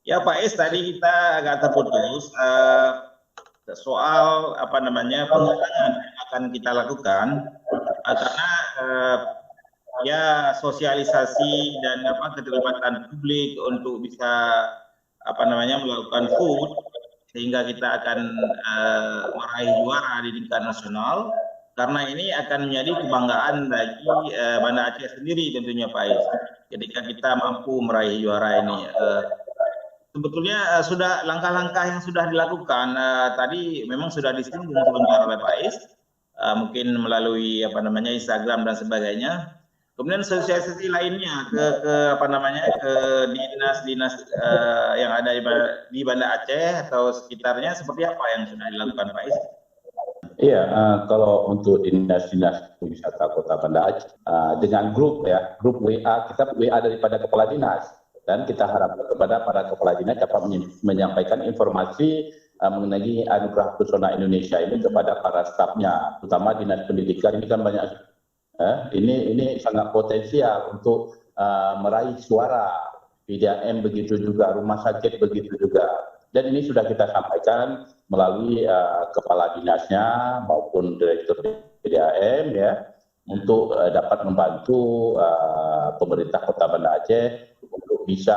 Ya Pak Es, tadi kita agak terputus soal apa namanya pengurangan yang akan kita lakukan karena ya sosialisasi dan apa keterlibatan publik untuk bisa apa namanya melakukan food sehingga kita akan meraih juara di tingkat nasional, karena ini akan menjadi kebanggaan bagi Banda Aceh sendiri tentunya Pak Is ketika kita mampu meraih juara ini. Sebetulnya sudah langkah-langkah yang sudah dilakukan tadi memang sudah disinggung sebentar oleh Pak Is, mungkin melalui apa namanya Instagram dan sebagainya. Kemudian sosialisasi lainnya ke apa namanya ke dinas-dinas yang ada di Banda Aceh atau sekitarnya seperti apa yang sudah dilakukan Pak Is? Iya, kalau untuk dinas-dinas wisata Kota Banda Aceh dengan grup WA, kita WA daripada kepala dinas, dan kita harapkan kepada para kepala dinas dapat menyampaikan informasi mengenai anugerah pesona Indonesia ini kepada para stafnya, terutama dinas pendidikan. Ini kan banyak, ini sangat potensial untuk meraih suara. PDAM begitu juga, rumah sakit begitu juga, dan ini sudah kita sampaikan melalui kepala dinasnya maupun direktur PDAM ya, untuk dapat membantu pemerintah Kota Banda Aceh untuk bisa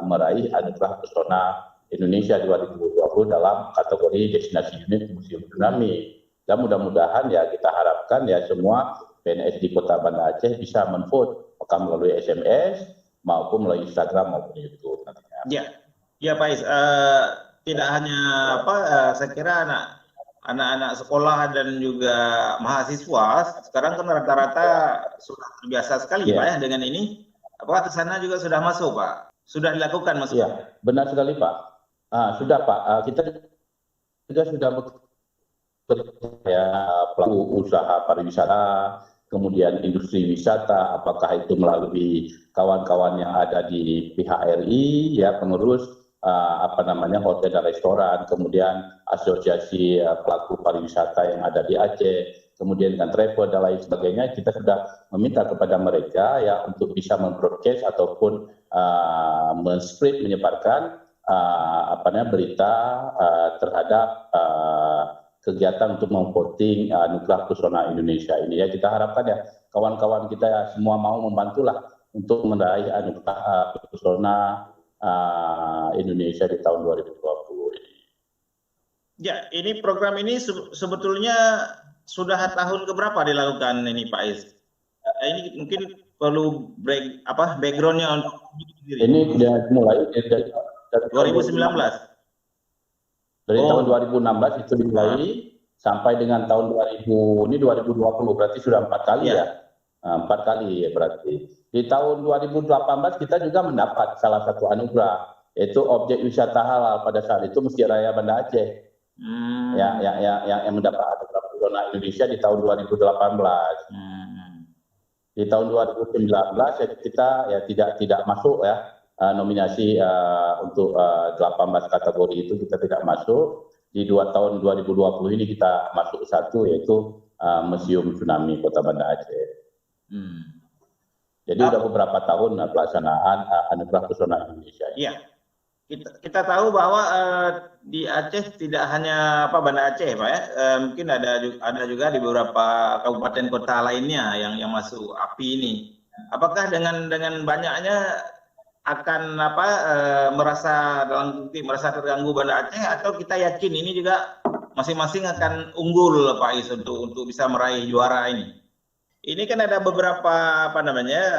meraih anugerah pesona Indonesia 2020 dalam kategori destinasi unik museum tsunami. Dan mudah-mudahan ya kita harapkan ya semua PNS di Kota Banda Aceh bisa menvote, apakah melalui SMS maupun melalui Instagram maupun YouTube nantinya. Ya Pak Is, tidak hanya apa, saya kira anak-anak sekolah dan juga mahasiswa sekarang kan rata-rata sudah terbiasa sekali Pak ya dengan ini. Apakah ke sana juga sudah masuk Pak? Sudah dilakukan masuk? Iya, benar sekali Pak. Sudah Pak, kita juga sudah bekerja pelaku usaha pariwisata, kemudian industri wisata, apakah itu melalui kawan-kawan yang ada di pihak RI, ya pengurus hotel dan restoran, kemudian asosiasi pelaku pariwisata yang ada di Aceh, kemudian dengan travel dan lain sebagainya. Kita sudah meminta kepada mereka ya untuk bisa membroadcast ataupun menyebarkan berita terhadap kegiatan untuk memvoting anugerah pesona Indonesia ini ya. Kita harapkan ya kawan-kawan kita ya, semua mau membantulah untuk meraih anugerah pesona Indonesia di tahun 2020 ini. Ya, ini program ini sebetulnya sudah tahun keberapa dilakukan ini Pak Is? Ini mungkin perlu backgroundnya untuk sendiri. Ini sudah mulai dari 2019. Dari tahun 2016 itu dimulai sampai dengan tahun 2020, berarti sudah 4 kali ya. 4 kali ya berarti. Di tahun 2018 kita juga mendapat salah satu anugerah, yaitu objek wisata halal pada saat itu Masjid Raya Banda Aceh. Yang mendapat anugerah pesona Indonesia di tahun 2018. Di tahun 2019 ya kita ya tidak masuk ya. Nominasi untuk 18 kategori itu kita tidak masuk. Di tahun 2020 ini kita masuk satu, yaitu Museum Tsunami Kota Banda Aceh. Jadi sudah beberapa tahun pelaksanaan anugerah pesona Indonesia. Iya, kita tahu bahwa di Aceh tidak hanya Banda Aceh Pak ya, mungkin ada juga di beberapa kabupaten kota lainnya yang masuk API ini. Apakah dengan banyaknya akan merasa terganggu Banda Aceh, atau kita yakin ini juga masing-masing akan unggul Pak Is untuk bisa meraih juara ini? Ini kan ada beberapa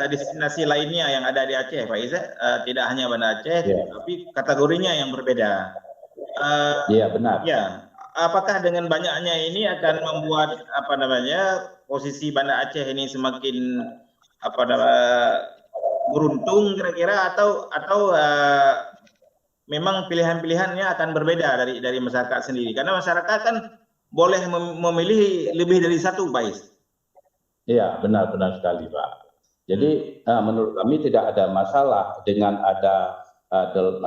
destinasi lainnya yang ada di Aceh Pak Is, tidak hanya Banda Aceh, tapi kategorinya yang berbeda. Iya benar. Ya, apakah dengan banyaknya ini akan membuat posisi Banda Aceh ini semakin beruntung kira-kira, atau memang pilihan-pilihannya akan berbeda dari masyarakat sendiri, karena masyarakat kan boleh memilih lebih dari satu Pak Is. Iya benar sekali Pak. Jadi menurut kami tidak ada masalah dengan ada 8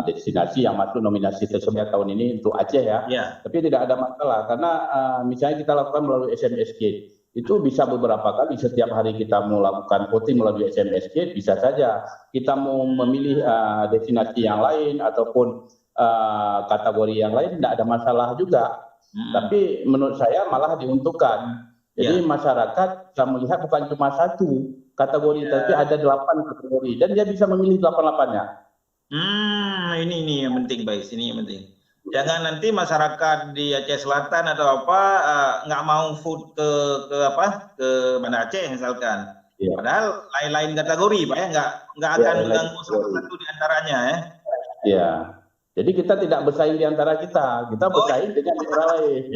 destinasi yang masuk nominasi tersebut tahun ini untuk Aceh ya. Tapi tidak ada masalah karena misalnya kita lakukan melalui SMSG. itu bisa beberapa kali setiap hari kita melakukan voting melalui SMS Gate, bisa saja kita mau memilih destinasi yang lain ataupun kategori yang lain, tidak ada masalah juga. Tapi menurut saya malah diuntungkan. Jadi masyarakat bisa melihat bukan cuma satu kategori, tapi ada 8 kategori dan dia bisa memilih 8-8-nya. Ini yang penting, Bais. Ini yang penting. Jangan nanti masyarakat di Aceh Selatan atau apa nggak mau vote ke Banda Aceh misalkan. Padahal lain-lain kategori, Pak ya, nggak akan mengganggu satu di antaranya ya. Iya. Jadi kita tidak bersaing di antara kita bersaing dengan negara lain.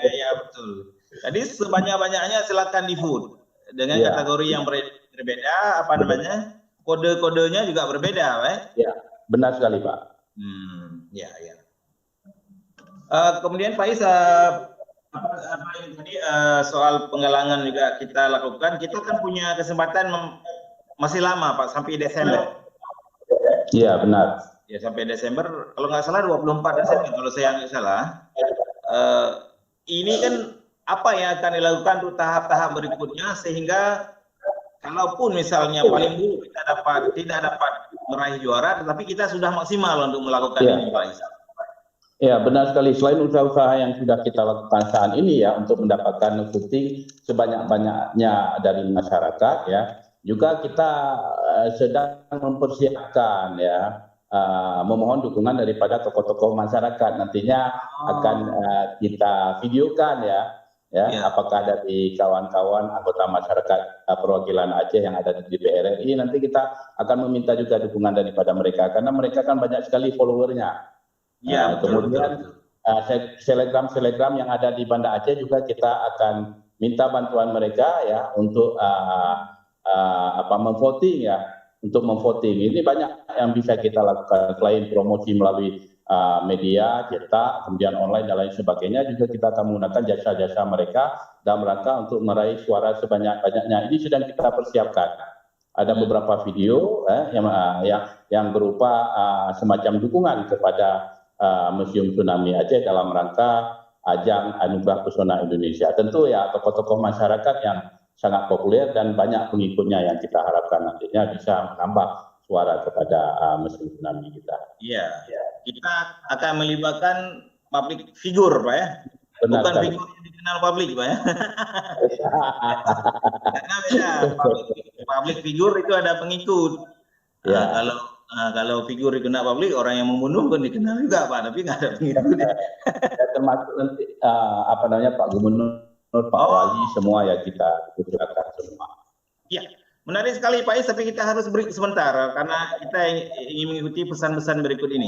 Ya betul. Jadi sebanyak-banyaknya silakan di vote dengan kategori yang berbeda, apa namanya, kode-kodenya juga berbeda, Pak. Ya, benar sekali, Pak. Ya. Kemudian Pak Is, apa yang tadi soal penggalangan juga kita lakukan. Kita kan punya kesempatan masih lama, Pak, sampai Desember. Iya, benar. Ya, sampai Desember, kalau nggak salah 24 Desember, kalau saya nggak salah. Ini kan apa yang akan dilakukan untuk tahap-tahap berikutnya, sehingga kalaupun misalnya paling dulu kita tidak dapat meraih juara, tetapi kita sudah maksimal untuk melakukan ini, Pak Is. Ya, benar sekali. Selain usaha-usaha yang sudah kita lakukan saat ini ya, untuk mendapatkan voting sebanyak-banyaknya dari masyarakat ya, juga kita sedang mempersiapkan ya, memohon dukungan daripada tokoh-tokoh masyarakat. Nantinya akan kita videokan ya, apakah dari kawan-kawan anggota masyarakat perwakilan Aceh yang ada di DPR RI, nanti kita akan meminta juga dukungan daripada mereka, karena mereka kan banyak sekali followernya. Kemudian selegram yang ada di Banda Aceh juga kita akan minta bantuan mereka ya untuk memvoting ya, untuk memvoting. Ini banyak yang bisa kita lakukan selain promosi melalui media cetak, kemudian online dan lain sebagainya, juga kita akan menggunakan jasa-jasa mereka dalam rangka untuk meraih suara sebanyak-banyaknya. Ini sedang kita persiapkan. Ada beberapa video yang berupa semacam dukungan kepada Museum Tsunami Aceh dalam rangka ajang Anugerah Pesona Indonesia. Tentu ya tokoh-tokoh masyarakat yang sangat populer dan banyak pengikutnya yang kita harapkan nantinya bisa menambah suara kepada Museum Tsunami kita. Iya, kita akan melibatkan public figure, Pak ya. Benar, bukan figur yang dikenal publik, Pak ya. Karena beda, public figure itu ada pengikut. Kalau figur dikenal publik, orang yang membunuh kan dikenal juga, Pak, tapi nggak ada pengikut. Termasuk nanti Pak Gubernur, Pak Wali, semua ya kita silakan semua. Iya, menarik sekali Pak Is, tapi kita harus break sebentar karena kita ingin mengikuti pesan-pesan berikut ini.